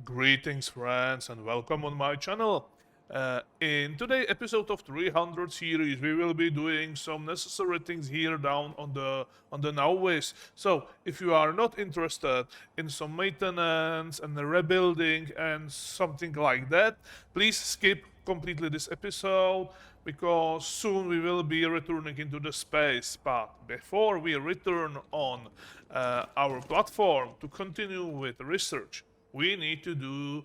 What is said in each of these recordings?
Greetings friends and welcome on my channel. In today's episode of 300 series we will be doing some necessary things here down on the nowways. So if you are not interested in some maintenance and rebuilding and something like that, please skip completely this episode because soon we will be returning into the space. But before we return on our platform to continue with research, we need to do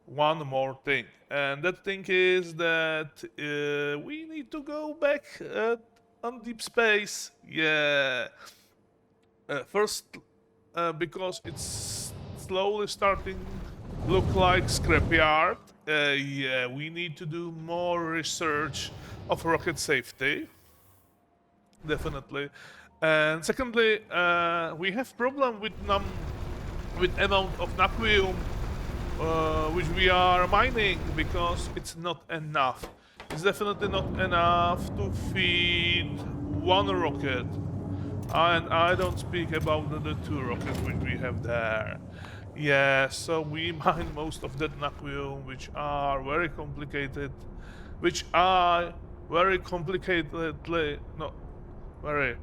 one more thing, and that thing is that we need to go back on deep space. Yeah, first because it's slowly starting look like scrapyard. Yeah, we need to do more research of rocket safety, definitely. And secondly, we have problem with amount of natrium which we are mining because it's not enough. It's definitely not enough to feed one rocket. And I don't speak about the two rockets which we have there. Yeah, so we mine most of that natrium, which are very complicated, which are very complicatedly, no, very,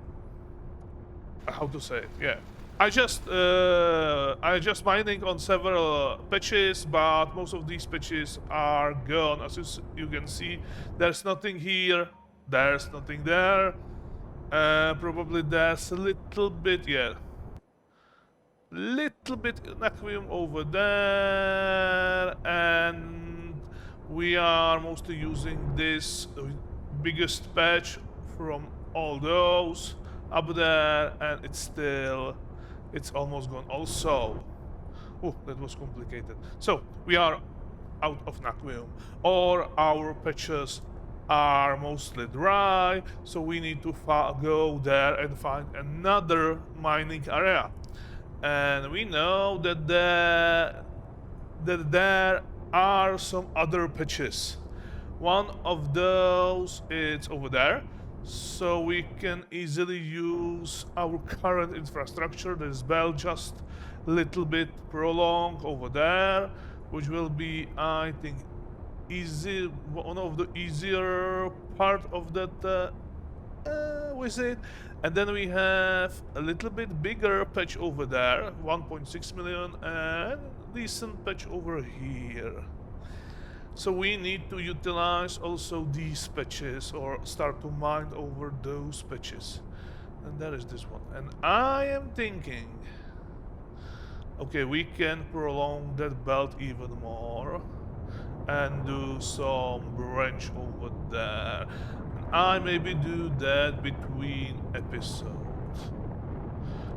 how to say it, yeah. I just mining on several patches, but most of these patches are gone. As you can see, there's nothing here, there's nothing there. Probably there's a little bit, yeah, little bit natrium over there, and we are mostly using this biggest patch from all those up there, and it's almost gone also. Oh, that was complicated. So we are out of natrium, or our patches are mostly dry, so we need to go there and find another mining area. And we know that there are some other patches. One of those is over there, so we can easily use our current infrastructure that is well just little bit prolonged over there, which will be, I think, easy, one of the easier part of that visit. And then we have a little bit bigger patch over there, 1.6 million, and decent patch over here. So we need to utilize also these patches or start to mine over those patches. And there is this one. And I am thinking, okay, we can prolong that belt even more and do some branch over there. I maybe do that between episodes.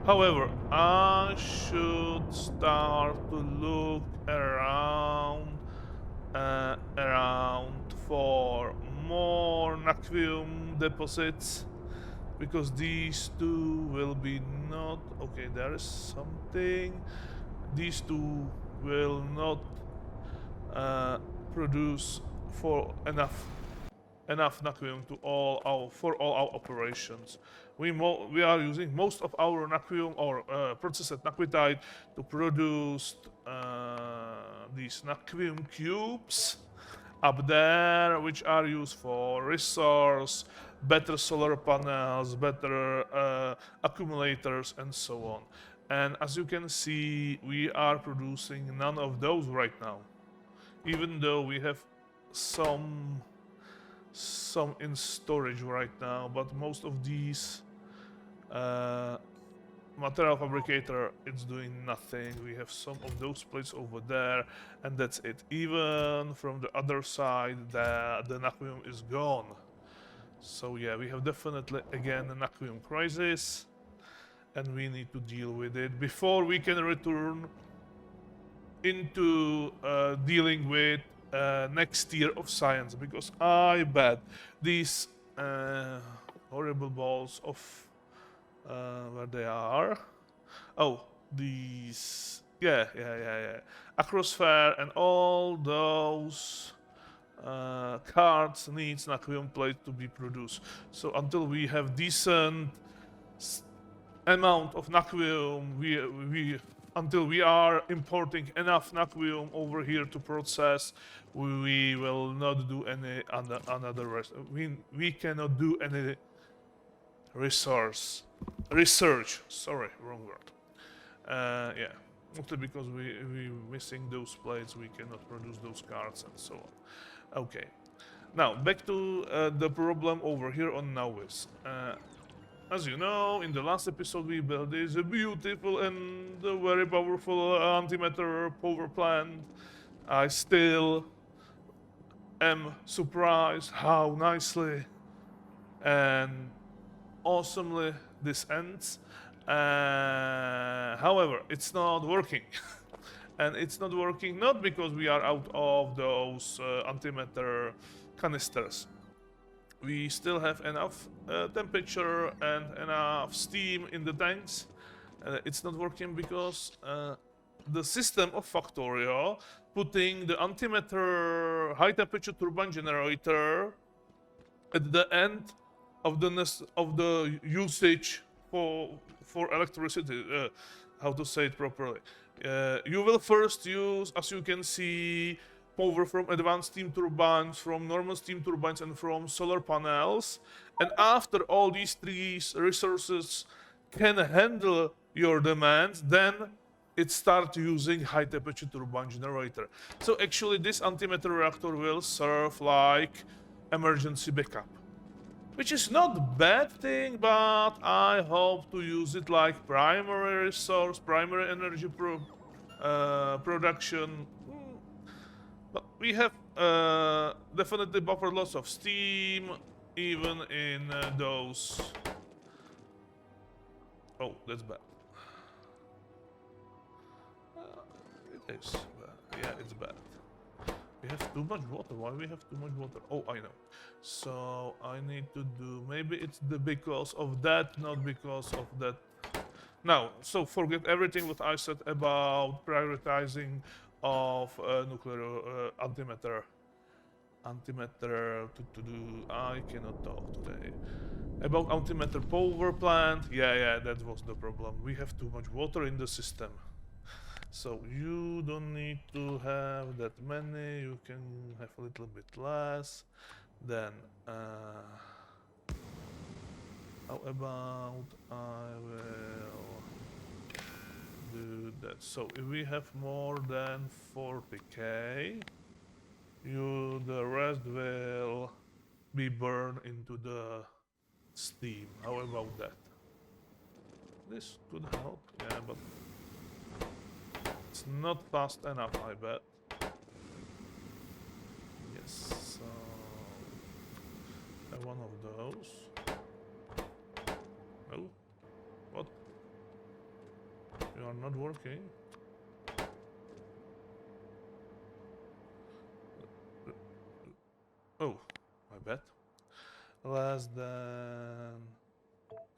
However, I should start to look around for more natrium deposits, because these two will be not okay. There is something. These two will not produce for enough natrium to for all our operations. We are using most of our natrium or processed naquitite to produce these natrium cubes up there, which are used for resource, better solar panels, better accumulators, and so on. And as you can see, we are producing none of those right now, even though we have some in storage right now, but most of these material fabricator, it's doing nothing. We have some of those plates over there, and that's it. Even from the other side, the natrium is gone. So yeah, we have definitely again a natrium crisis, and we need to deal with it before we can return into dealing with next tier of science, because I bet these horrible balls of where they are. Oh, these, yeah. Acrosphere and all those cards needs natrium plate to be produced. So until we have decent amount of natrium, until we are importing enough naquium over here to process, we will not do any another rest. We cannot do any research. Sorry, wrong word. Yeah, mostly because we missing those plates, we cannot produce those cards and so on. Okay, now back to the problem over here on Nauvis. As you know, in the last episode we built this beautiful and very powerful antimatter power plant. I still am surprised how nicely and awesomely this ends. However, it's not working. And it's not working not because we are out of those antimatter canisters. We still have enough temperature and enough steam in the tanks. It's not working because the system of Factorio putting the antimatter high temperature turbine generator at the end of the usage for electricity. How to say it properly? You will first use, as you can see, power from advanced steam turbines, from normal steam turbines, and from solar panels. And after all these three resources can handle your demands, then it starts using high temperature turbine generator. So actually this antimatter reactor will serve like emergency backup, which is not a bad thing, but I hope to use it like primary resource, primary energy production. But we have definitely buffered lots of steam, even in those. Oh, that's bad. It is bad. Yeah, it's bad. We have too much water. Why we have too much water? Oh, I know. So I need to do. Maybe it's because of that, not because of that. Now, so forget everything what I said about prioritizing of nuclear antimatter. Antimatter to do. I cannot talk today. About antimatter power plant. Yeah, that was the problem. We have too much water in the system. So you don't need to have that many. You can have a little bit less. Then how about I will do that. So if we have more than 40k, the rest will be burned into the steam. How about that? This could help, yeah, but it's not fast enough, I bet. Yes, so one of those. No? What? You are not working? Oh, I bet. Less than...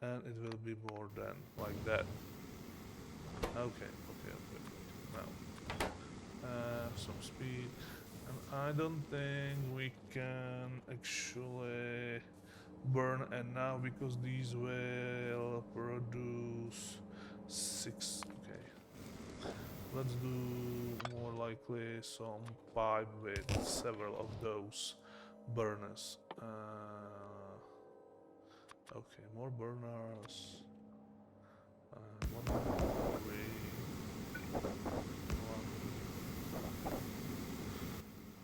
and it will be more than, like that. Okay. Now, some speed. And I don't think we can actually burn enough because these will produce 6. Okay. Let's do more likely some pipe with several of those burners. Okay, more burners. 1, 3.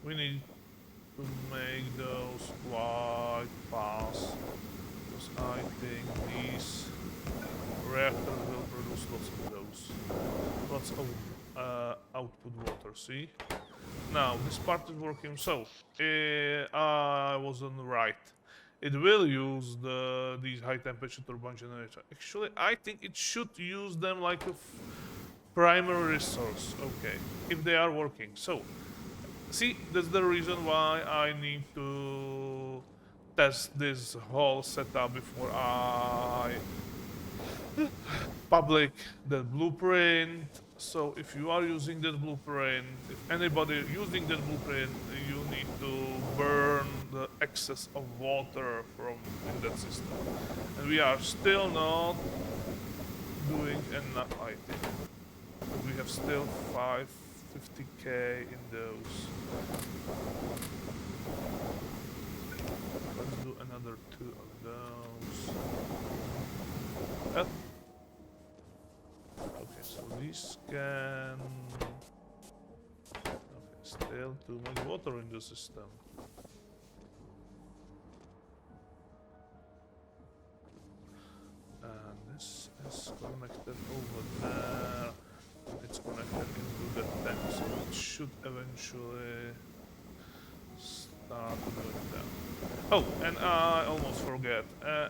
We need to make those quite fast, because I think these reactors will produce lots of those. Lots of output water, see? Now, this part is working, so I wasn't right. It will use these high temperature turbine generators. Actually, I think it should use them like a primary resource. Okay, if they are working. So, see, that's the reason why I need to test this whole setup before I public the blueprint. So if you are using that blueprint, if anybody using that blueprint, you need to burn the excess of water from in that system. And we are still not doing enough, I think. We have still 550k in those. Let's do another 2 of those. Okay, so these can... Okay, still too much water in the system. And this is connected over there. It's connected into the tank, so it should eventually start doing that. Oh, and I almost forget.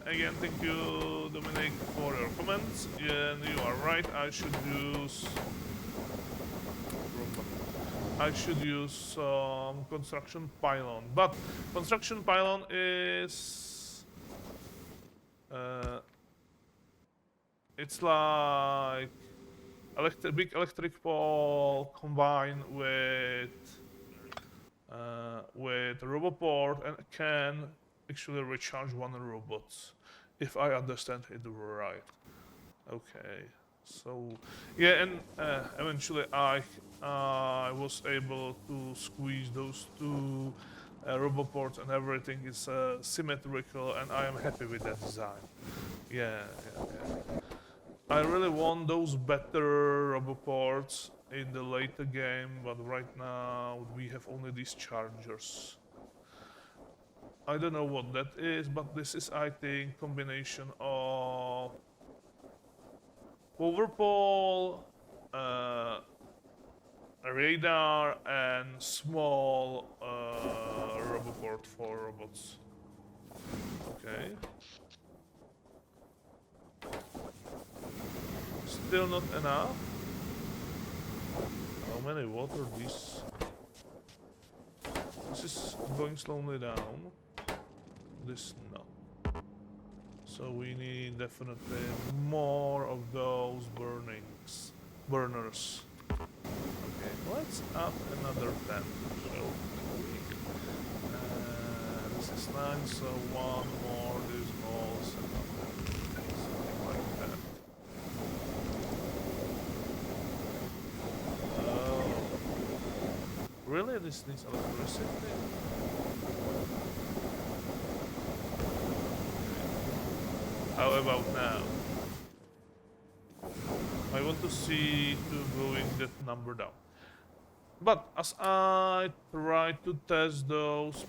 Again, thank you, Dominic, for your comments. And you are right. I should use some construction pylon, but construction pylon is it's like big electric pole combined with roboport, and can actually recharge one robot, if I understand it right. Okay, so yeah, and eventually I was able to squeeze those two roboports, and everything is symmetrical, and I am happy with that design. Yeah. I really want those better roboports in the later game, but right now we have only these chargers. I don't know what that is, but this is, I think, combination of power pole, radar, and small roboport for robots. Okay. Still not enough. How many water this? This is going slowly down. This not. So we need definitely more of those burners. Okay, let's up another 10. So this is 9, so one more. These balls, something like that. Really, this needs electricity? How about now? I want to see to going that number down. But as I try to test those,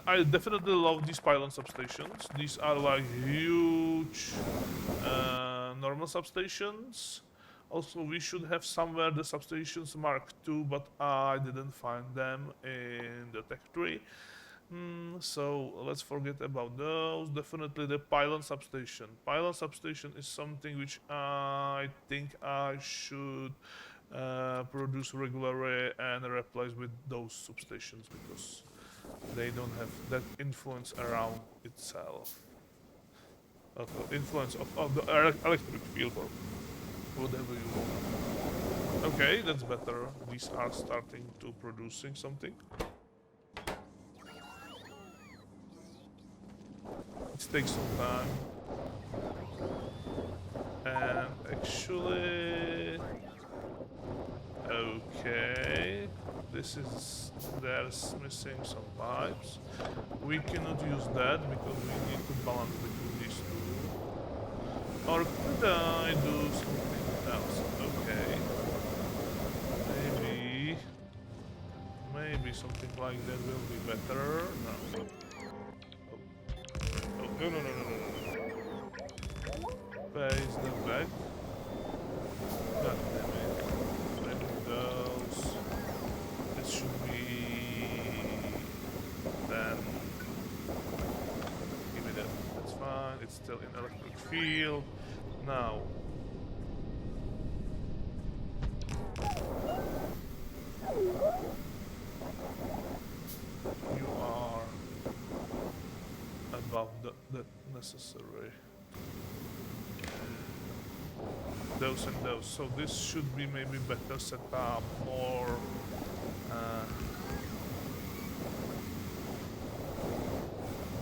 I definitely love these pylon substations. These are like huge normal substations. Also, we should have somewhere the substations Mark II, but I didn't find them in the tech tree. So let's forget about those. Definitely the pylon substation. Pylon substation is something which I think I should produce regularly and replace with those substations, because they don't have that influence around itself. Influence of the electric field, or whatever you want. Okay, that's better. These are starting to producing something. It takes some time. And actually... Okay, there's missing some pipes. We cannot use that because we need to balance between these two. Or could I do something else? Okay. Maybe something like that will be better. No. Oh, no. Face the back. God damn it. Those. This should be 10. Give me that. That's fine. It's still in electric field. Now. You are above the necessary. Those and those. So this should be maybe better set up, more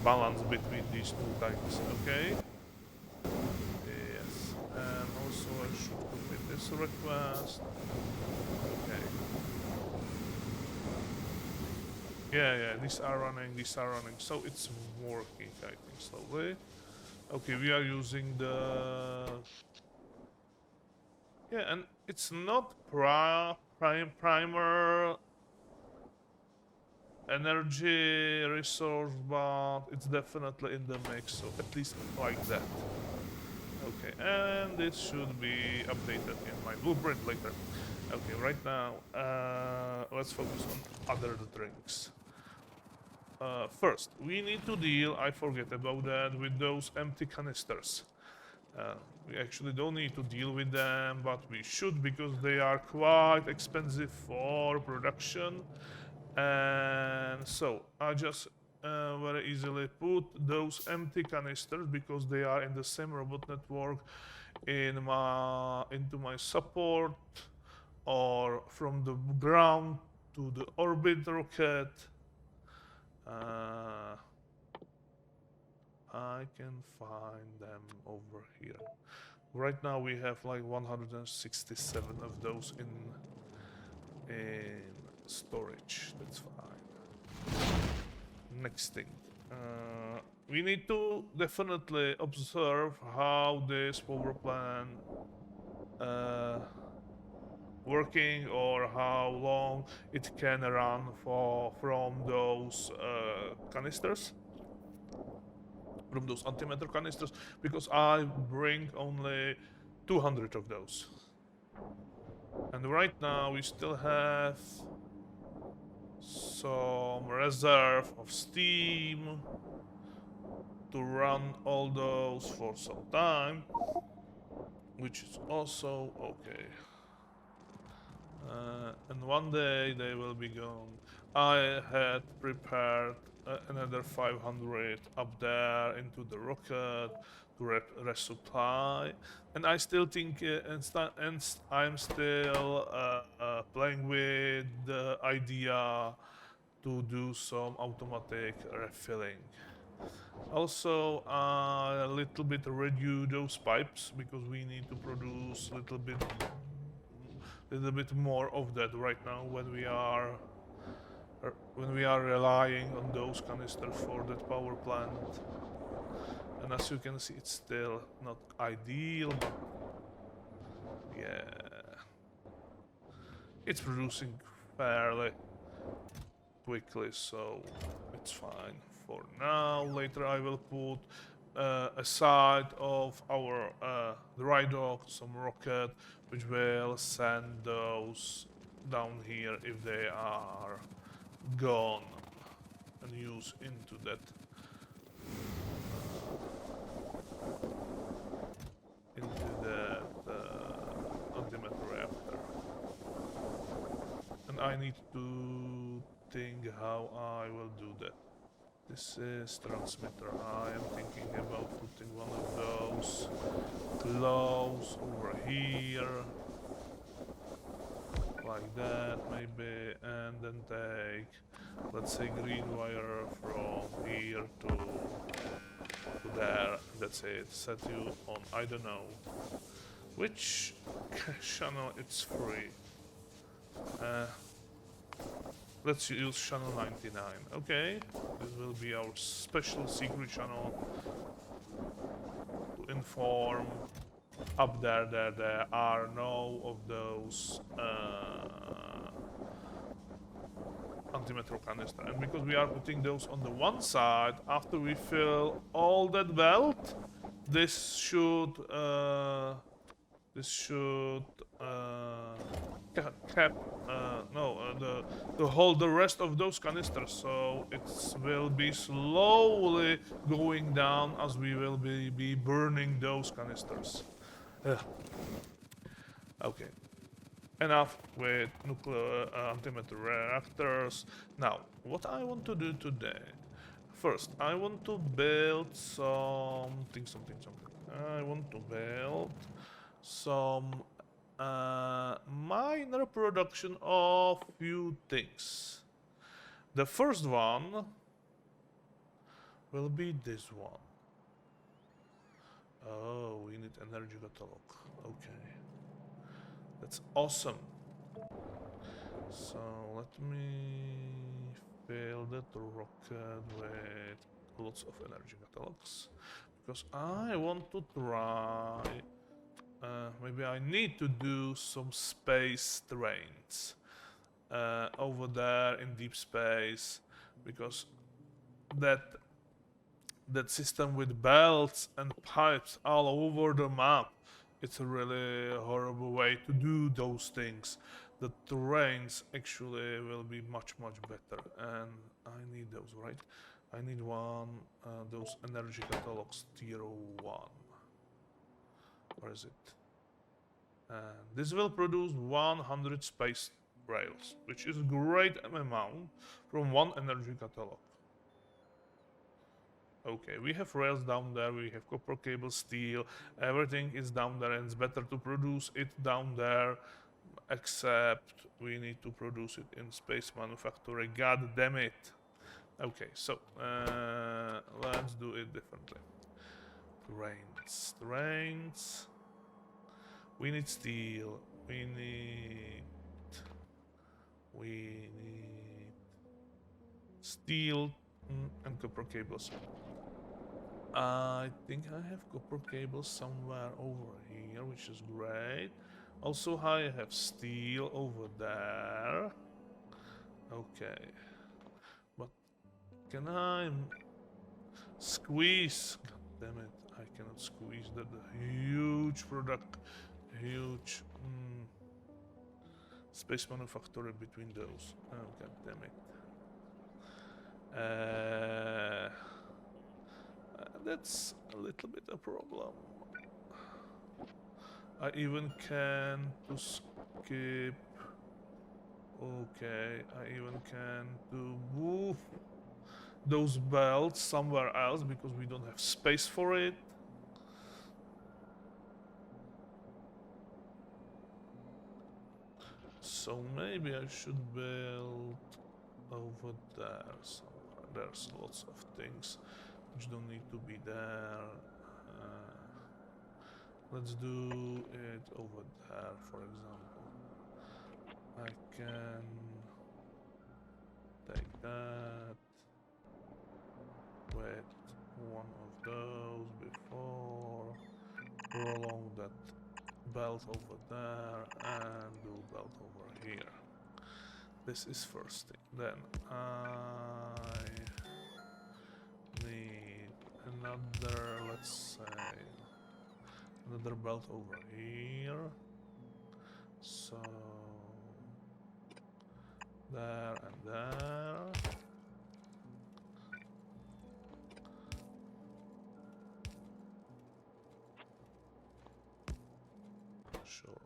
balance between these two types. Okay. Yes. And also I should commit this request. Okay. Yeah, these are running, so it's working, I think, slowly. Okay, we are using the... Yeah, and it's not primer energy resource, but it's definitely in the mix, so at least like that. Okay, and this should be updated in my blueprint later. Okay, right now, let's focus on other drinks. First, we need to deal, I forget about that, with those empty canisters. We actually don't need to deal with them, but we should because they are quite expensive for production. And so I just very easily put those empty canisters, because they are in the same robot network, into my support, or from the ground to the orbit rocket. I can find them over here. Right now we have like 167 of those in storage. That's fine. Next thing. We need to definitely observe how this power plant working, or how long it can run from those canisters, from those antimatter canisters, because I bring only 200 of those. And right now we still have some reserve of steam to run all those for some time, which is also okay. And one day they will be gone. I had prepared another 500 up there into the rocket to resupply, and I still think, I'm still playing with the idea to do some automatic refilling. Also, a little bit reduce those pipes, because we need to produce a little bit more of that right now when we are relying on those canisters for that power plant. And as you can see, it's still not ideal, but yeah, it's producing fairly quickly, so it's fine for now. Later I will put aside of our dry dock some rocket, which will send those down here if they are gone, and use into that antimatter reactor. And I need to think how I will do that. This is transmitter. I am thinking about putting one of those close over here, like that maybe, and then take, let's say, green wire from here to there. That's it. Set you on, I don't know which channel it's free. Let's use channel 99. Okay, this will be our special secret channel to inform up there that there are no of those antimatter canister. And because we are putting those on the one side, after we fill all that belt, this should to hold the rest of those canisters, so it will be slowly going down as we will be burning those canisters. Okay, enough with nuclear antimatter reactors. Now, what I want to do today, first I want to build something. I want to build some minor production of few things. The first one will be this one. Oh, we need energy catalog. Okay. That's awesome. So let me fill that rocket with lots of energy catalogs, because I want to try. Maybe I need to do some space trains over there in deep space, because that that system with belts and pipes all over the map, it's a really horrible way to do those things. The terrains actually will be much better, and I need those, right? I need those energy catalogs tier 1. Where is it? And this will produce 100 space rails, which is a great amount from one energy catalog. Okay, we have rails down there, we have copper cable, steel, everything is down there, and it's better to produce it down there, except we need to produce it in space manufacturing. God damn it. Okay, so let's do it differently. Trains. We need steel. We need steel and copper cables. I think I have copper cables somewhere over here, which is great. Also, I have steel over there. Okay. But can I squeeze? God damn it, I cannot squeeze that huge product. Huge space manufacturer between those. Oh, god damn it. That's a little bit a problem. I even can to skip. Okay, I even can to move those belts somewhere else because we don't have space for it. So maybe I should build over there somewhere. There's lots of things which don't need to be there. Let's do it over there, for example. I can take that with one of those before, prolong that belt over there, and do belt over here. This is first thing. Then I need another, let's say, another belt over here. So there and there. Sure.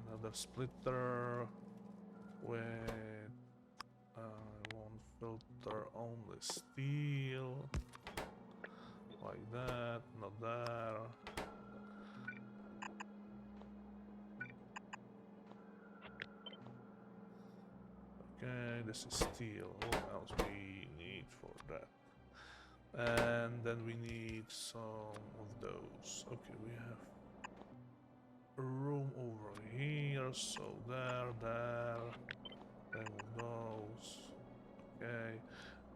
Another splitter with I want filter only steel, like that, not there. Okay, this is steel. What else we need for that? And then we need some of those. Okay, we have a room over here, so there, remove those. Okay,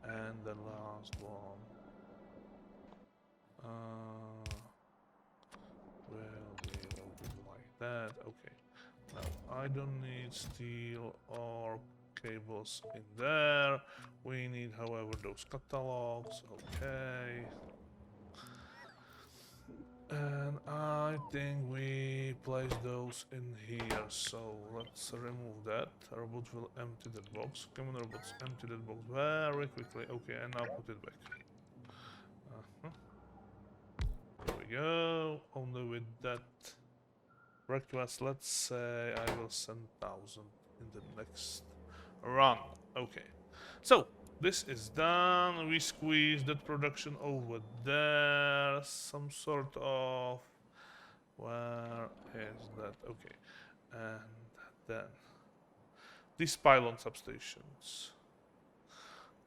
and the last one will be like that. Okay, now I don't need steel or cables in there. We need, however, those catalogs. Okay. And I think we place those in here, so let's remove that. Robot will empty that box. Come on, robots, empty that box very quickly. Okay, and now put it back. There we go. Only with that request, let's say I will send 1,000 in the next run. Okay, so this is done. We squeeze that production over there. Some sort of... Where is that? Okay. And then these pylon substations.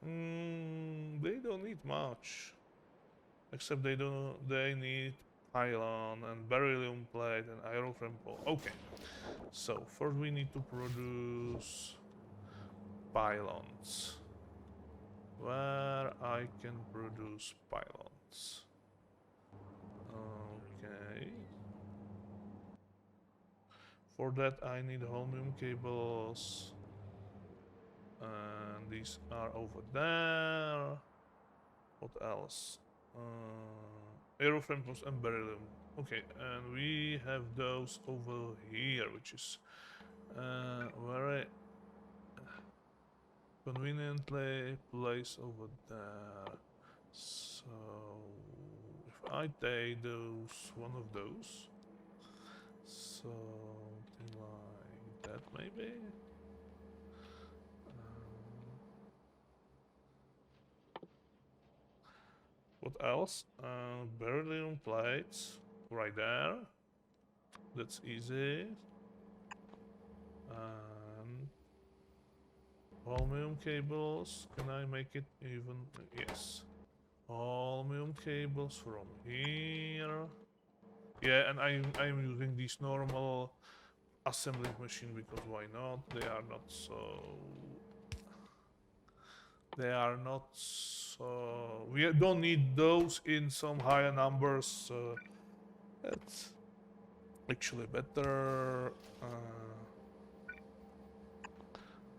They don't need much. Except they need pylon and beryllium plate and aeroframe pole. Okay. So first we need to produce pylons. Where I can produce pylons. Okay. For that I need holmium cables. And these are over there. What else? Aeroframe poles and beryllium. Okay, and we have those over here, which is very conveniently placed over there. So if I take one of those, something like that maybe. What else? Beryllium plates right there. That's easy. And holmium cables. Can I make it even? Yes. Holmium cables from here. Yeah, and I'm using these normal assembling machine because why not? They are not so. We don't need those in some higher numbers. So that's actually better.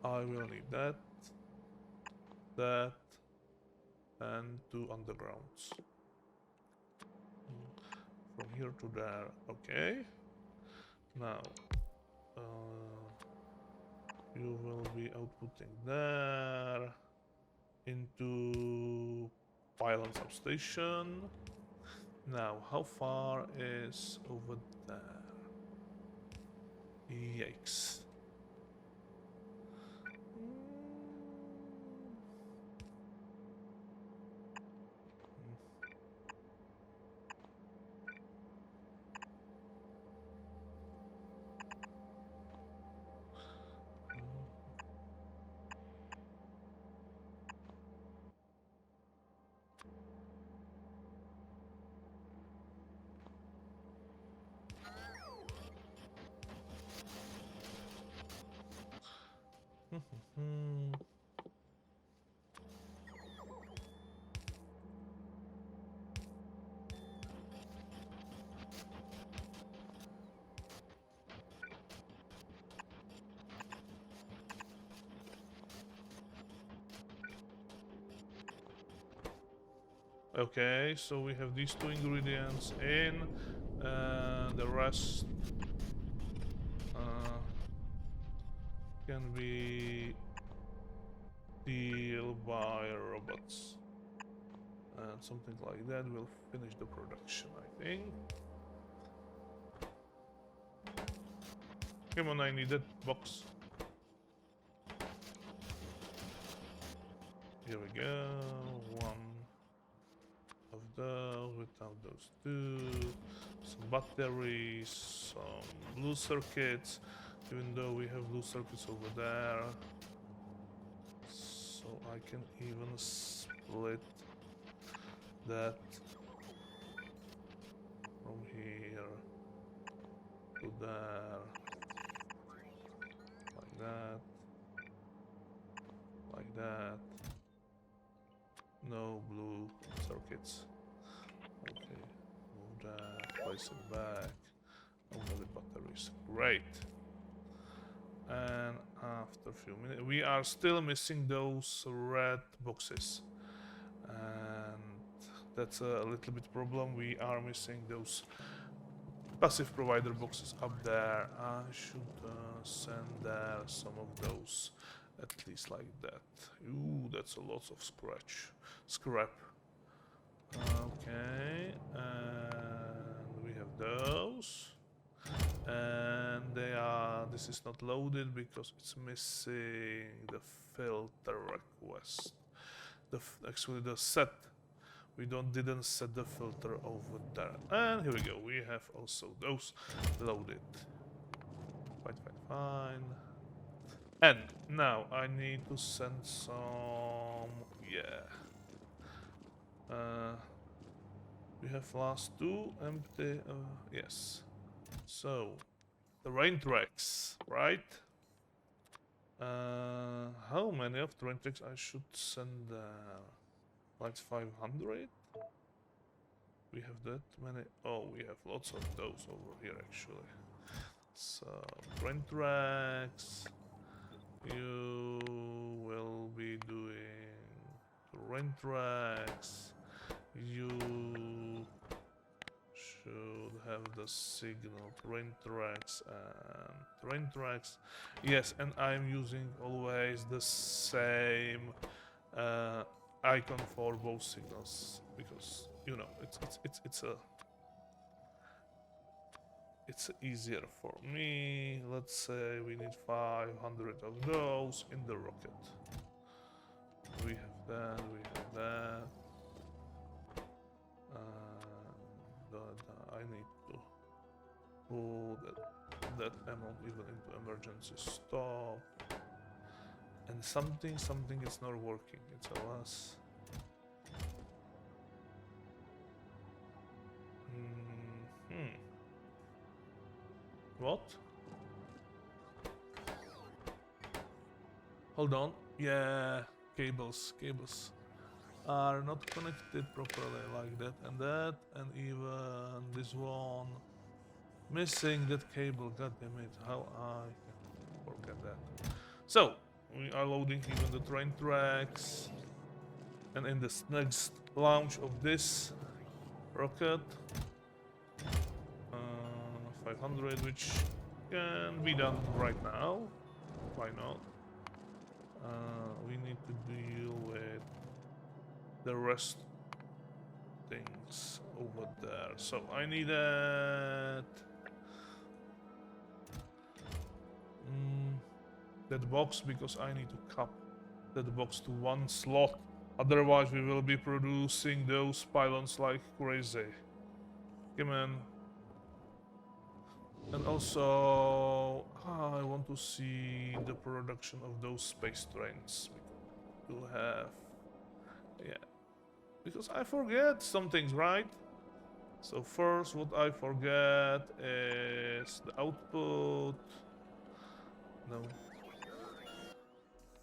I will need that, and 2 undergrounds. From here to there. Okay. Now, you will be outputting there into pylon substation. Now, how far is over there? Yikes. Okay, so we have these 2 ingredients in, the rest can be dealt by robots. And something like that will finish the production, I think. Come on, I need that box. Here we go. One of those without those 2. Some batteries, some blue circuits, even though we have blue circuits over there. So I can even split that from here to there, like that, like that. No blue circuits. Okay, move that, place it back. Only the batteries. Great. And after a few minutes, we are still missing those red boxes. And that's a little bit problem. We are missing those passive provider boxes up there. I should send there some of those, at least like that. Ooh, that's a lot of scrap. Okay, and we have those. And this is not loaded because it's missing the filter request. Actually the set. We didn't set the filter over there. And here we go. We have also those loaded. Fine. And now I need to send some. Yeah. We have last two empty. Yes. So the rain tracks, right? How many of the rain tracks I should send? Like 500. We have that many. Oh, we have lots of those over here actually. So train tracks. You will be doing train tracks. You should have the signal train tracks and train tracks. Yes, and I'm using always the same icon for both signals because you know it's easier for me. Let's say we need 500 of those in the rocket. We have that. We have that. I need to put that amount even into emergency stop. And something is not working. It's a loss. What? Hold on. Yeah, cables are not connected properly like that, and even this one missing that cable. God damn it! How I can forget that? So we are loading even the train tracks, and in this next launch of this rocket, 500, which can be done right now. Why not? We need to deal with the rest things over there. So I need that box because I need to cap that box to one slot. Otherwise, we will be producing those pylons like crazy. Come on. And also, I want to see the production of those space trains. We'll have, yeah, because I forget some things, right? So first, what I forget is the output. No.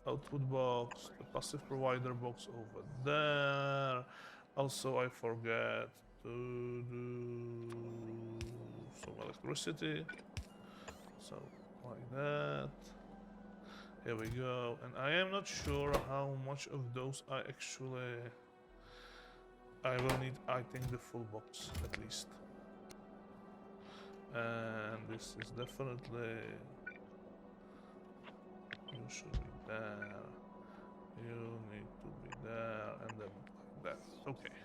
Output box, the passive provider box over there. Also, I forget to do some electricity. So, like that. Here we go. And I am not sure how much of those I will need. I think the full box at least. And this is definitely. You should be there. You need to be there, and then like that. Okay.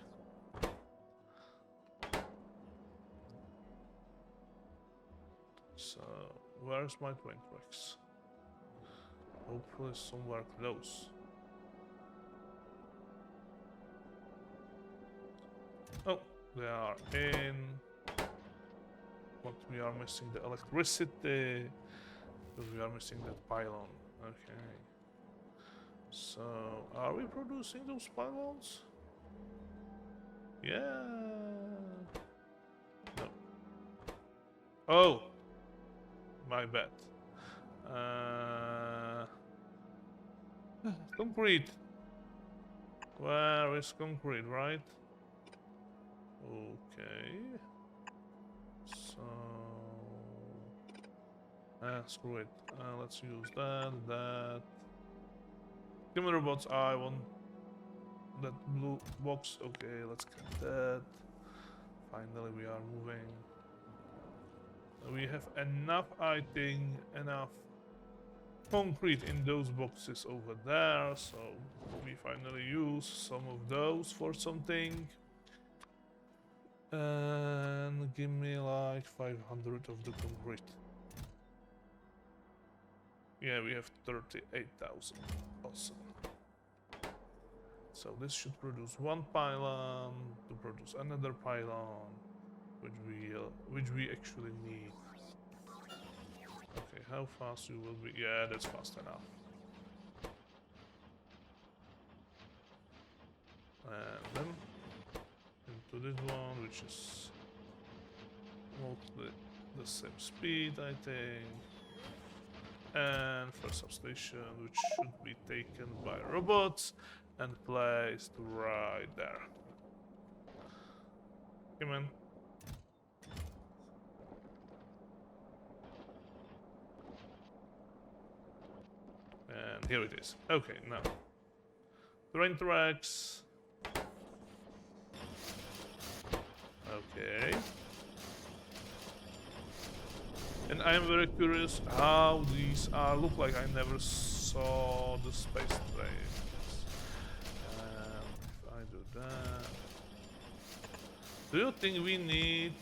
So, where's my train tracks? Hopefully somewhere close. Oh, they are in. But we are missing the electricity. Because we are missing that pylon. Okay. So, are we producing those pylons? Yeah. No. Oh. My bad. Concrete. Where is concrete, right? Okay. So... screw it. Let's use that. Gimme robots, I want that blue box. Okay, let's get that. Finally, we are moving. We have enough, I think, enough concrete in those boxes over there, so we finally use some of those for something. And give me like 500 of the concrete. Yeah, we have 38,000. Awesome. So this should produce one pylon to produce another pylon, which we actually need. Okay, how fast you will be? Yeah, that's fast enough. And then in to this one, which is mostly the same speed, I think. And first substation, which should be taken by robots and placed right there. Come on. And here it is. Okay, now. Train tracks. Okay. And I am very curious how these are look like. I never saw the space trains. If I do that, do you think we need?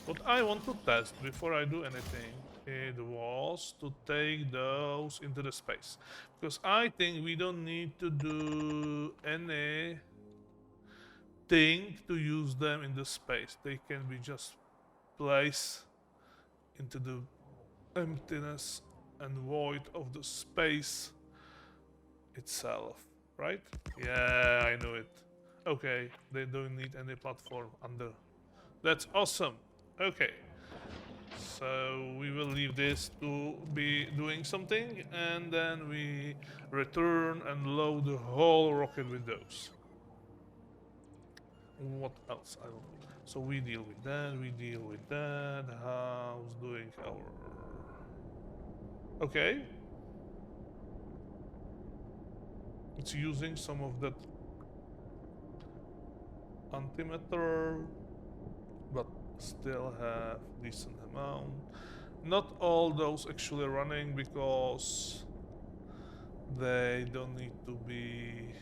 What I want to test before I do anything, it was to take those into the space, because I think we don't need to do any thing to use them in the space. They can be just placed into the emptiness and void of the space itself, right? Yeah, I knew it. Okay, they don't need any platform under. That's awesome. Okay, so we will leave this to be doing something, and then we return and load the whole rocket with those. What else? I don't know. So we deal with that, we deal with that. How's doing our... Okay. It's using some of that antimatter, but still have decent amount. Not all those actually running because they don't need to be...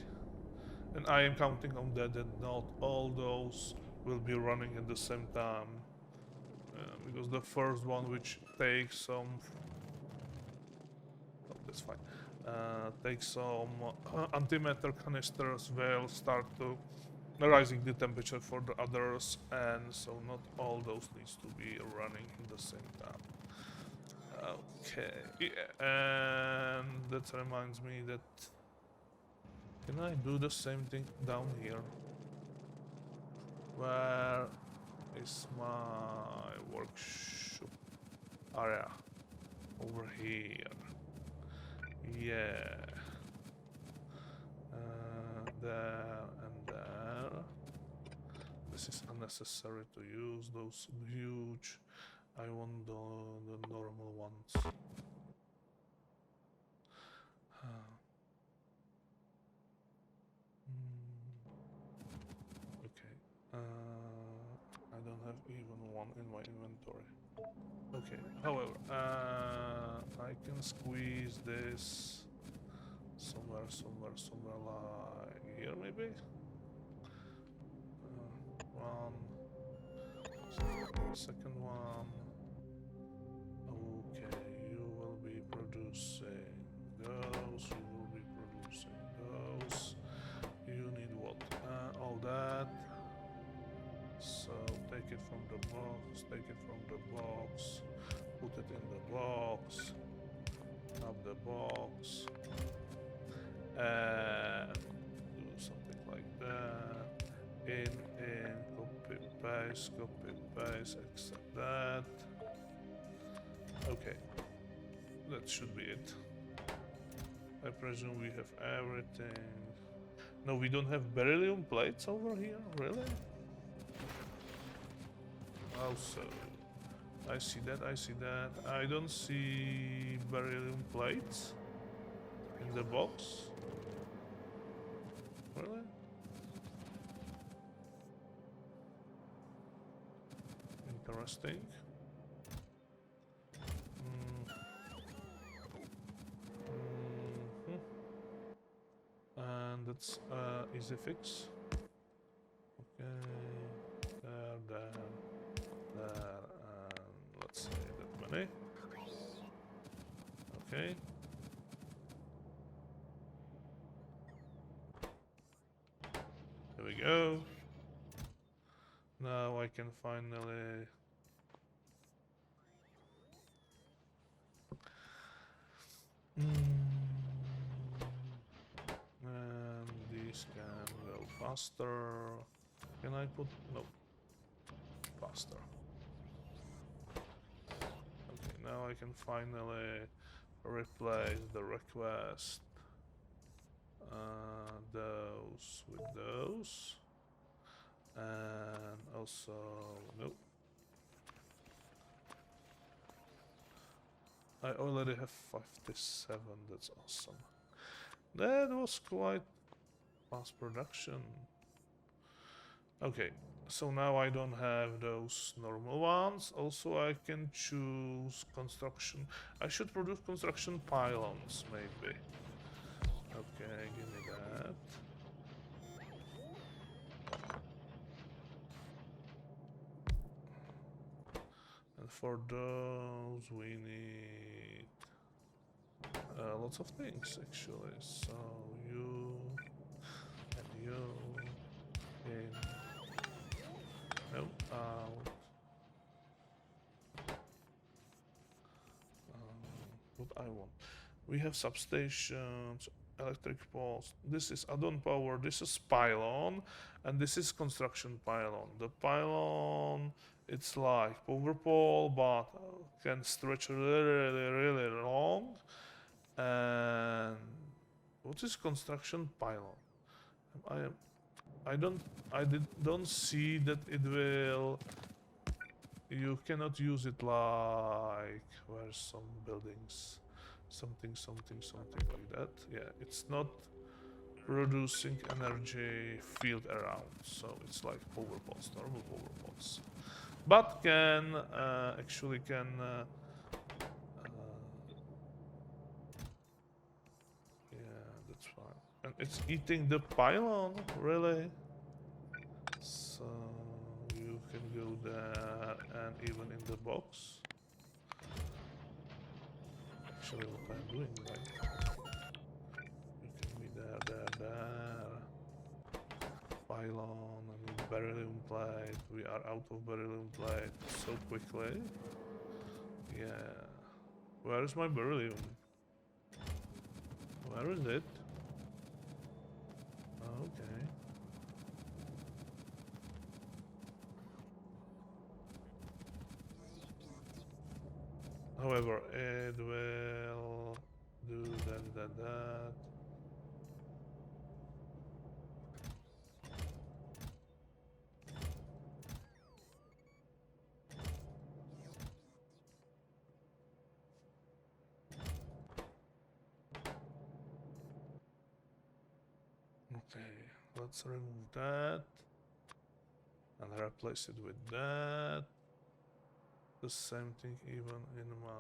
And I am counting on that not all those will be running at the same time. Because the first one, which takes some... Oh, that's fine. Takes some antimatter canisters, will start to rising the temperature for the others, and so not all those needs to be running in the same time. Okay, yeah. And that reminds me that... Can I do the same thing down here? Where is my workshop area? Over here. Yeah. There and there. This is unnecessary to use those huge. I want the normal ones. Okay. I don't have even one in my inventory. Okay. However, I can squeeze this somewhere like here, maybe. One. Second one. Okay, you will be producing those. You will be producing those. You need what? All that. So take it from the box. Take it from the box. Put it in the box. Up the box. And do something like that. In, copy, paste, accept that. Okay, that should be it. I presume we have everything. No, we don't have beryllium plates over here, really? Oh, so I see that, I see that. I don't see beryllium plates in the box. Really? Interesting. And that's easy fix. Okay, there, and let's say that many. Okay. There we go. Now I can finally... And these can go faster. Can I put... no. Faster. Okay, now I can finally replace the request. Those with those. And also... nope. I already have 57, that's awesome. That was quite fast production. Okay, so now I don't have those normal ones. Also I can choose construction. I should produce construction pylons, maybe. Okay, give me that. And for those we need lots of things actually. So you and you in, no, out. What I want. We have substations, electric poles. This is add-on power. This is pylon, and this is construction pylon. The pylon, it's like power pole, but can stretch really long. And what is construction pylon? I don't see that it will. You cannot use it like where's some buildings, something like that. Yeah, it's not producing energy field around, so it's like power poles, normal power poles, but can actually can. Yeah, that's fine. And it's eating the pylon, really. So you can go there and even in the box. Actually, what I'm doing, right? You can be there. Pylon and beryllium plate. We are out of beryllium plate so quickly. Yeah. Where is my beryllium? Where is it? Okay. However, it will do that. Okay, let's remove that and replace it with that. The same thing even in my...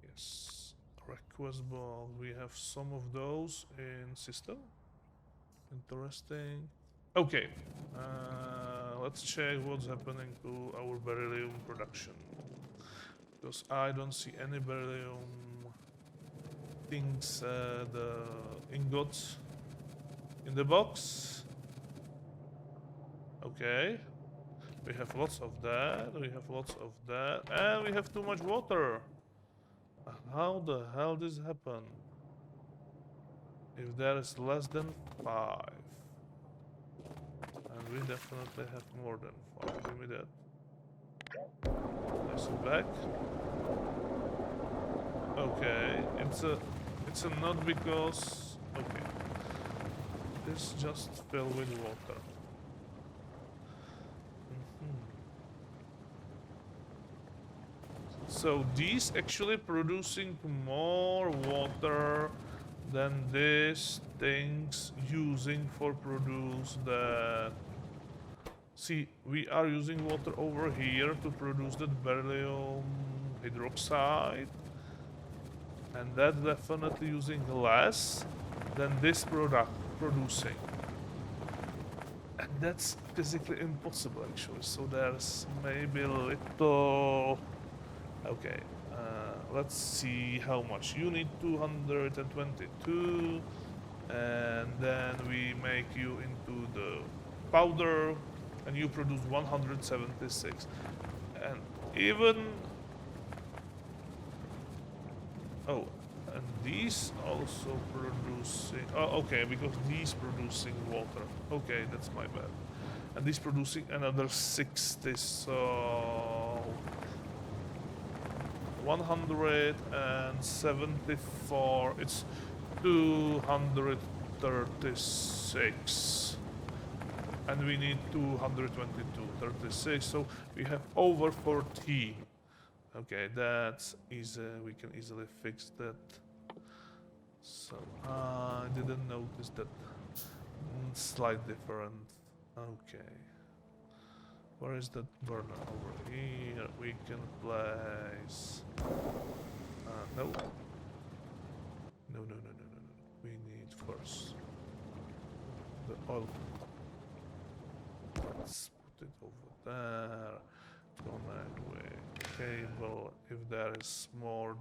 yes, request ball. We have some of those in system. Interesting. Okay, let's check what's happening to our beryllium production. Because I don't see any beryllium things, the ingots in the box. Okay. We have lots of that, and we have too much water. How the hell this happen? If there is less than 5. And we definitely have more than 5. Give me that. Nice and back. Okay, it's a not because... okay. This just filled with water. So these actually producing more water than these things using for produce that. See, we are using water over here to produce that beryllium hydroxide, and that's definitely using less than this product producing. And that's physically impossible actually, so there's maybe a little... okay, let's see how much. You need 222, and then we make you into the powder, and you produce 176. And even... oh, And these also producing... Oh, okay, because these producing water. Okay, that's my bad. And these producing another 60, so... 174, it's 236. And we need 222, 36, so we have over 40. Okay, that's easy, we can easily fix that. So, I didn't notice that slight difference. Okay. Where is that burner? Over here, we can place... no. No, no, no, no, no, no. We need first the oil. Let's put it over there. Connect with cable. If there is more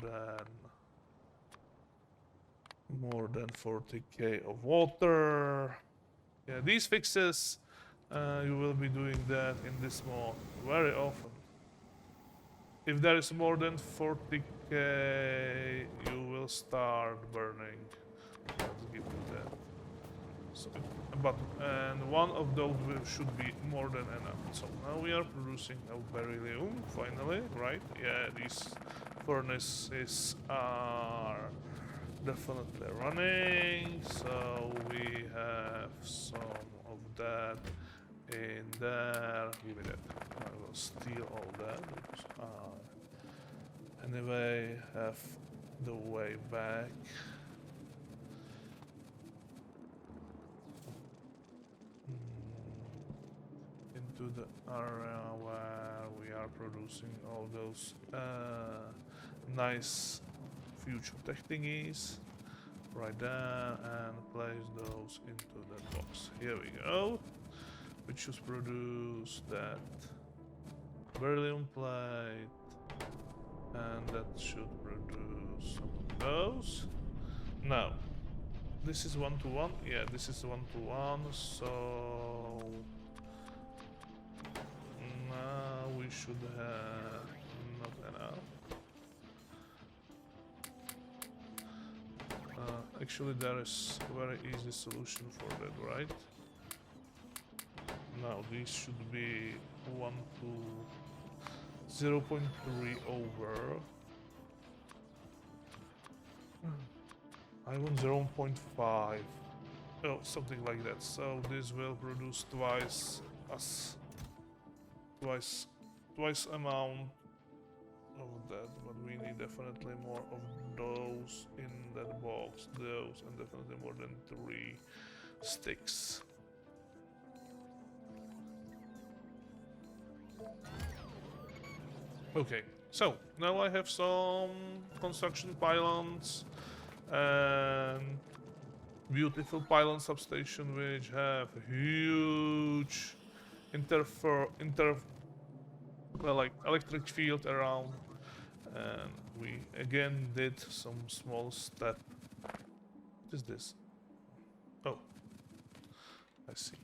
than 40k of water. Yeah, these fixes, you will be doing that in this mod very often. If there is more than 40k, you will start burning. Let's give it that. So, and one of those should be more than enough. So now we are producing our beryllium, finally, right? Yeah, these furnaces are definitely running. So we have some of that in there. Give me that. I will steal all that because anyway have the way back. Into the area where we are producing all those nice future tech thingies. Right there, and place those into that box. Here we go. We just produce that beryllium plate, and that should produce some of those. Now, this is 1-to-1. Yeah, this is 1-to-1. So now we should have not enough. Actually, there is a very easy solution for that, right? Now, these should be 0.3 over. I want 0.5. Oh, something like that. So this will produce twice amount of that, but we need definitely more of those in that box, those, and definitely more than 3 sticks. Okay, so now I have some construction pylons and beautiful pylon substation which have huge like electric field around, and we again did some small step. What is this? Oh, I see.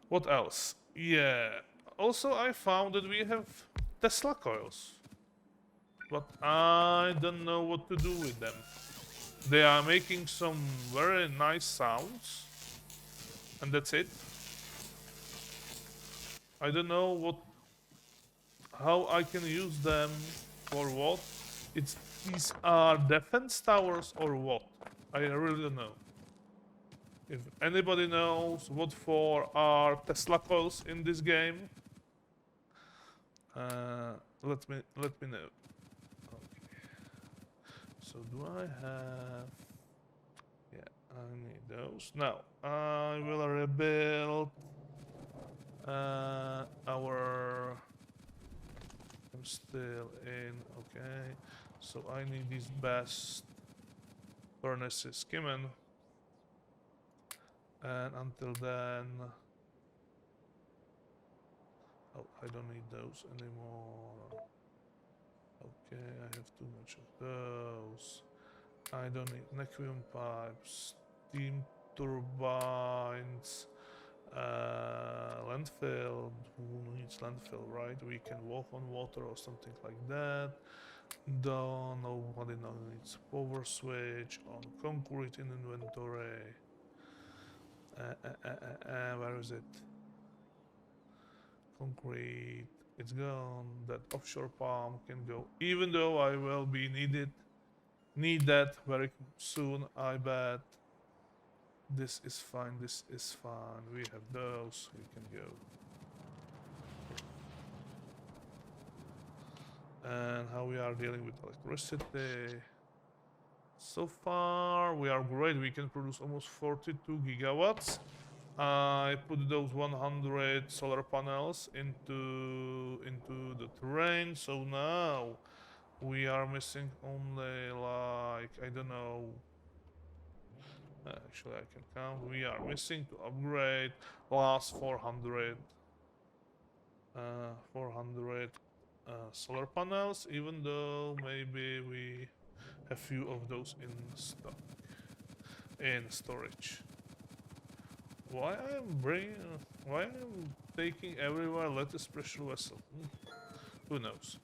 What else? Yeah, also I found that we have Tesla coils, but I don't know what to do with them. They are making some very nice sounds, and that's it. I don't know how I can use them for what. These are defense towers or what? I really don't know. If anybody knows what for are Tesla coils in this game, let me know. Okay. So do I have? Yeah, I need those. Now I will rebuild our. I'm still in. Okay, so I need these best furnaces skimming, and until then. Oh, I don't need those anymore. Okay, I have too much of those. I don't need vacuum pipes, steam turbines, landfill. Who needs landfill, right? We can walk on water or something like that. Nobody needs power switch on concrete in inventory. Where is it? Concrete. It's gone. That offshore palm can go. Even though I will be need that very soon, I bet. This is fine. This is fine. We have those. We can go. And how we are dealing with electricity. So far, we are great. We can produce almost 42 gigawatts. I put those 100 solar panels into the terrain. So now we are missing only like, I don't know. Actually, I can count. We are missing to upgrade last 400 solar panels, even though maybe we have few of those in stock, in storage. Why I'm taking everywhere lattice pressure vessel? Who knows?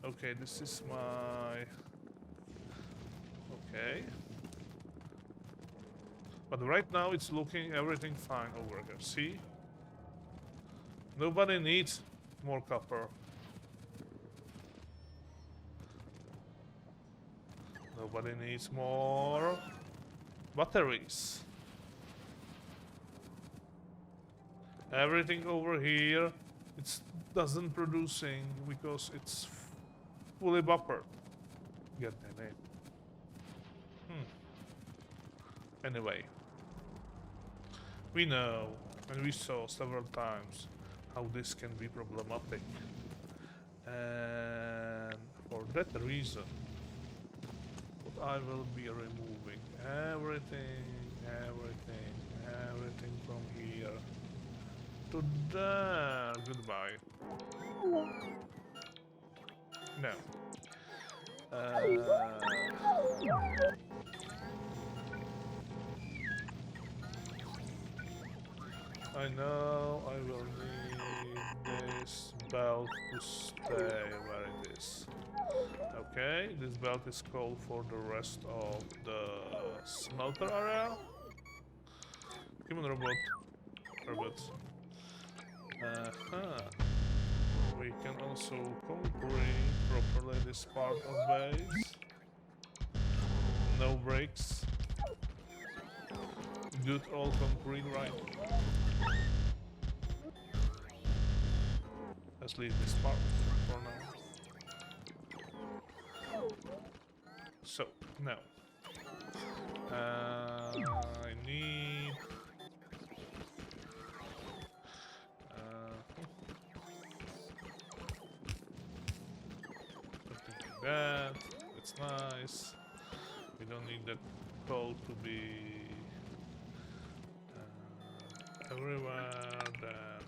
Okay, this is my... Okay. But right now it's looking everything fine over here. See? Nobody needs more copper. Nobody needs more batteries. Everything over here, it doesn't producing because it's fully buffered. Get that in. Anyway, we know and we saw several times how this can be problematic, and for that reason, what I will be removing everything from here to there. Goodbye. No. I know I will need this belt to stay where it is. Okay, this belt is called for the rest of the smelter area. Human robot. Robots. We can also concrete properly this part of base. No breaks. Good old concrete, right? Let's leave this part for now. So, now. I need... something like that. That's nice. We don't need that coal to be everywhere. Then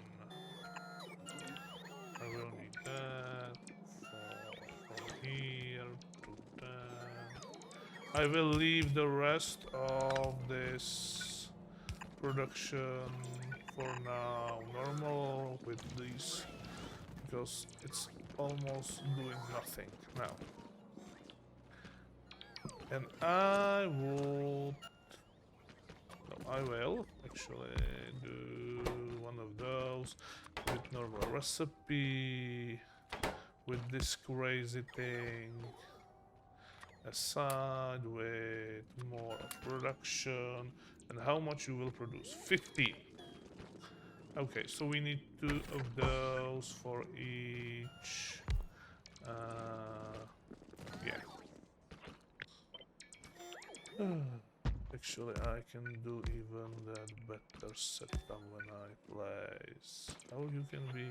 I will need that from here to there. I will leave the rest of this production for now normal with these, because it's almost doing nothing now. And I would... No, I will actually do one of those with normal recipe, with this crazy thing aside, with more production. And how much you will produce? 15. Okay, so we need 2 of those for each. Yeah. Actually, I can do even that better setup when I place. How you can be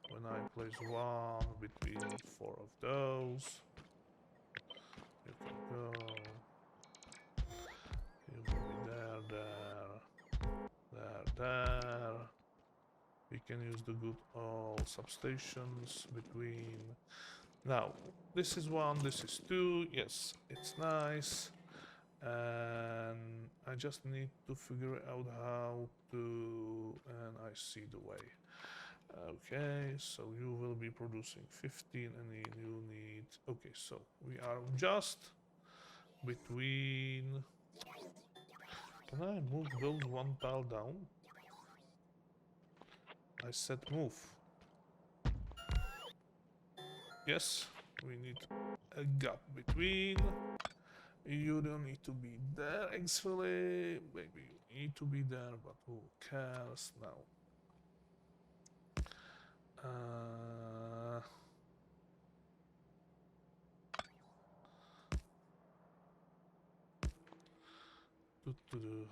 when I place one between 4 of those. You can go. You will be there. We can use the good old substations between. Now, this is 1, this is 2. Yes, it's nice. And I just need to figure out how to, and I see the way. Okay, so you will be producing 15 and you need... Okay, so we are just between... Can I move those one tile down? I said move. Yes, we need a gap between. You don't need to be there actually. Maybe you need to be there, but who cares now?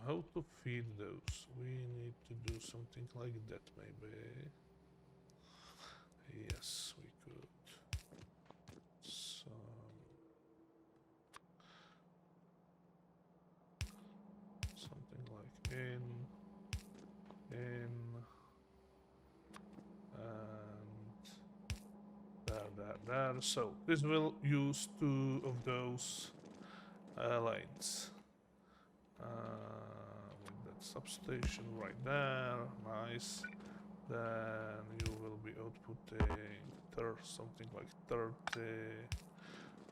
How to feed those? We need to do something like that, maybe. Yes, we could. Something like in, and there. So this will use 2 of those lines. With that substation right there, nice. Then you will be outputting something like 30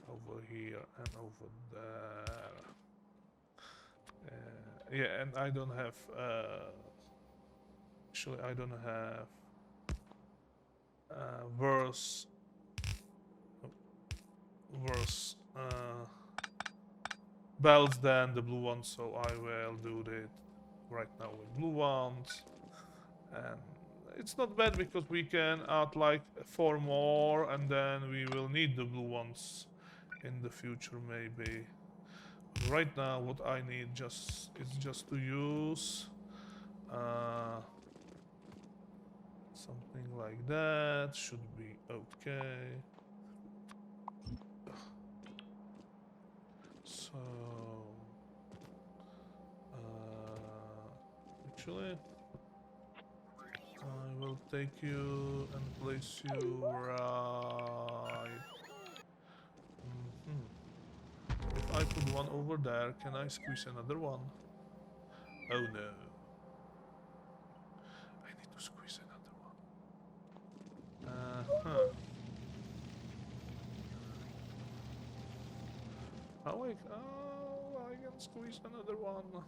over here and over there. Yeah, and I don't have... actually, I don't have worse belts than the blue ones, so I will do it right now with blue ones. And it's not bad because we can add like 4 more, and then we will need the blue ones in the future maybe. But right now what I need is just to use something like that. Should be okay. So actually I will take you and place you right. If I put one over there, can I squeeze another one? Oh no. I need to squeeze another one. Oh, I can squeeze another one.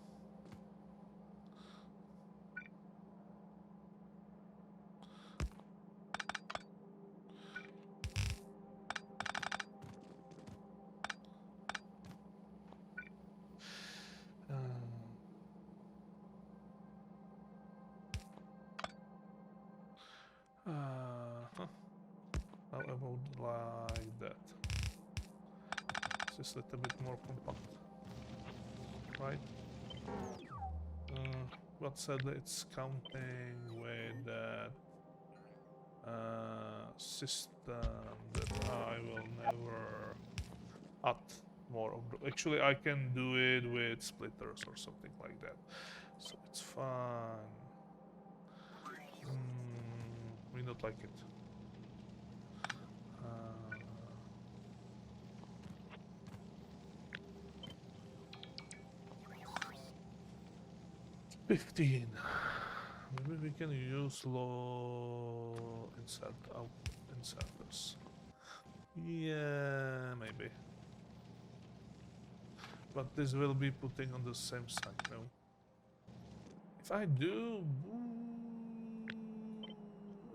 How about like that? Just a little bit more compact, right? But sadly it's counting with that system that I will never add more of. Actually, I can do it with splitters or something like that, so it's fine. We not like it. 15. Maybe we can use low inserters. Yeah, maybe. But this will be putting on the same side, no? If I do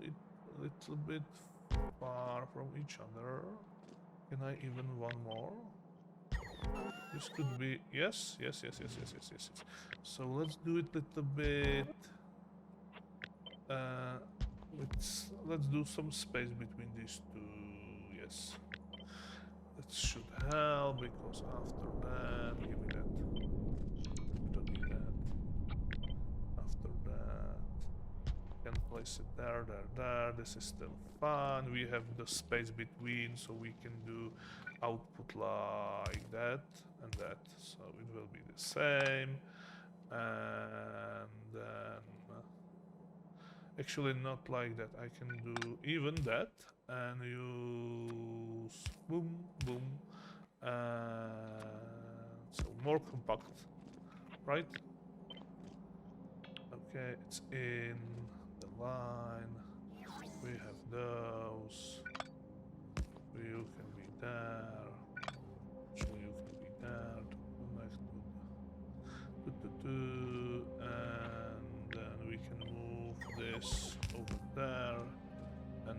it a little bit far from each other, can I even one more? This could be... Yes. So let's do it a little bit... let's do some space between these two. Yes. That should help, because after that... Give me that. We don't need that. After that... Can place it there. This is still fun. We have the space between, so we can do output like that and that, so it will be the same. And then actually not like that, I can do even that and use boom boom, so more compact, right? Okay, it's in the line with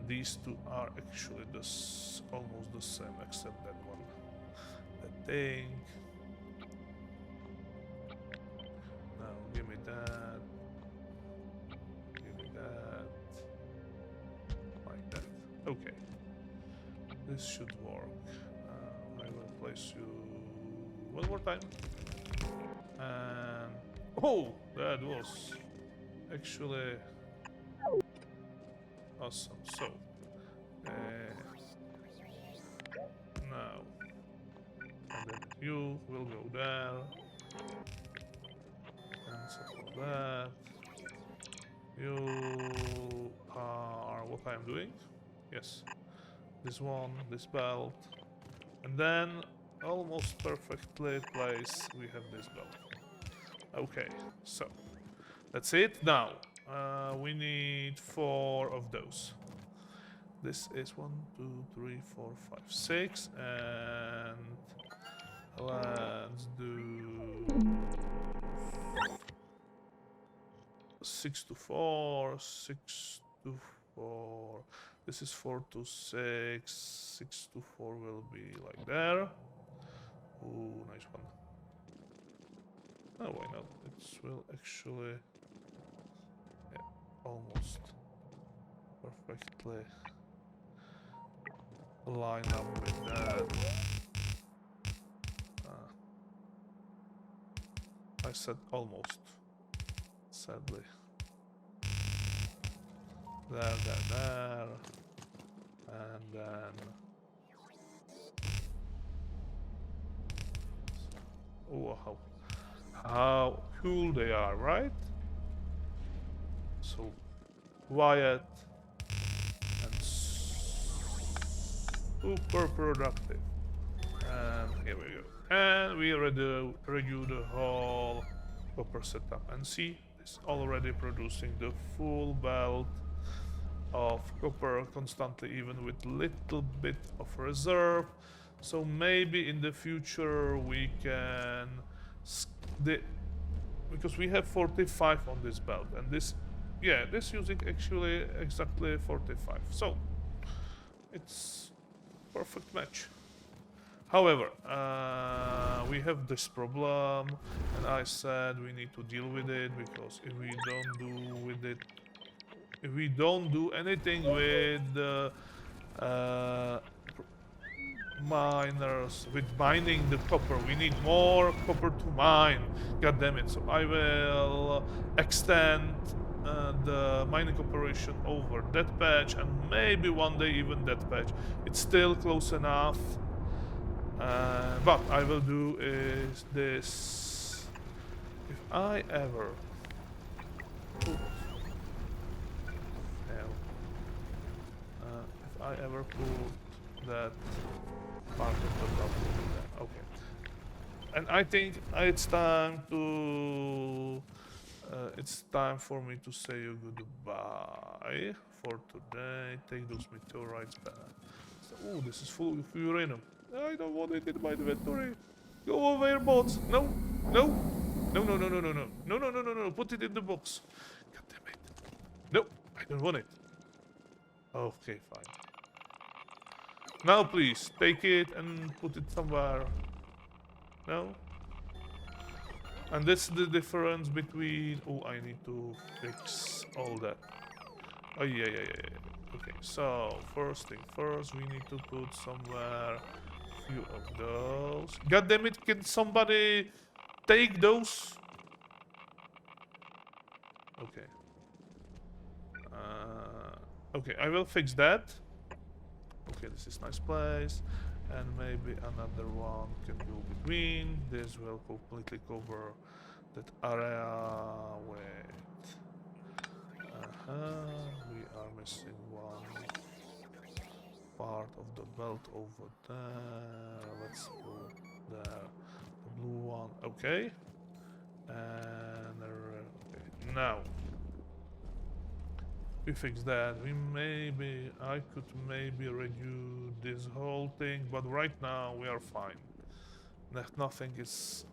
these two are actually almost the same, except that one. That thing. Now give me that. Give me that. Like that. Okay. This should work. I will place you one more time. And oh, that was actually awesome. So now, and then you will go there, and settle that. You are what I am doing. Yes, this one, this belt, and then almost perfectly placed. We have this belt. Okay, so that's it. Now we need 4 of those. This is 1, 2, 3, 4, 5, 6, and let's do 6 to 4, 6 to 4. This is 4 to 6. 6 to 4 will be like there. Ooh, nice one. Oh, why not? It will actually almost perfectly line up with that. I said almost, sadly. There, and then oh, how cool they are, right? So quiet and super productive. And here we go. And we review the whole copper setup, and see, it's already producing the full belt of copper constantly, even with little bit of reserve. So maybe in the future we can because we have 45 on this belt, and this using actually exactly 45. So it's perfect match. However, we have this problem, and I said we need to deal with it, because if we don't do anything with the miners, with mining the copper, we need more copper to mine. God damn it! So I will extend the mining operation over that patch, and maybe one day even that patch. It's still close enough. But I will do is this. If I ever put if I ever put that part of the bubble there, okay. And I think it's time for me to say you goodbye for today. Take those meteorites back. Oh, this is full of uranium. I don't want it in my inventory. Go over, bots. No, no, no, no, no, no, no, no, no, no, no, no, no. Put it in the box. God damn it. No, I don't want it. Okay, fine. Now, please take it and put it somewhere. No. And that's the difference between. Oh, I need to fix all that. Oh yeah. Okay, so first thing first, we need to put somewhere few of those. God damn it, can somebody take those? Okay. Okay, I will fix that. Okay, this is nice place. And maybe another one can go between. This will completely cover that area. Wait. We are missing one part of the belt over there. Let's go there. The blue one. Okay. And okay. Now we fix that. I could maybe redo this whole thing, but right now we are fine. Nothing is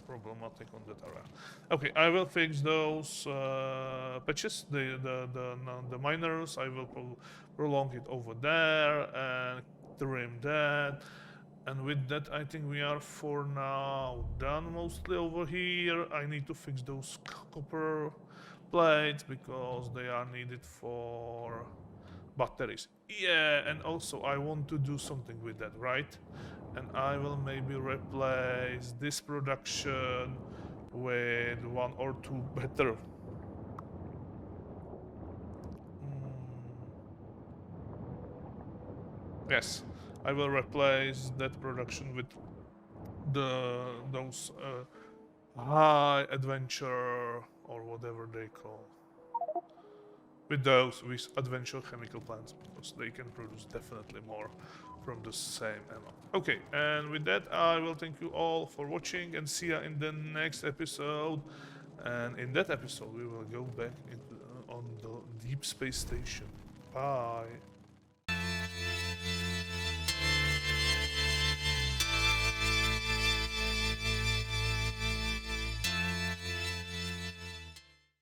problematic on that area. Okay, I will fix those patches, the miners. I will prolong it over there and trim that. And with that, I think we are for now done mostly over here. I need to fix those copper plates because they are needed for batteries. Yeah, and also I want to do something with that, right? And I will maybe replace this production with one or two better. Yes, I will replace that production with those high adventure or whatever they call. With those with adventure chemical plants because they can produce definitely more from the same ammo. Okay, and with that I will thank you all for watching and see you in the next episode. And in that episode we will go back into, on the deep space station. Bye.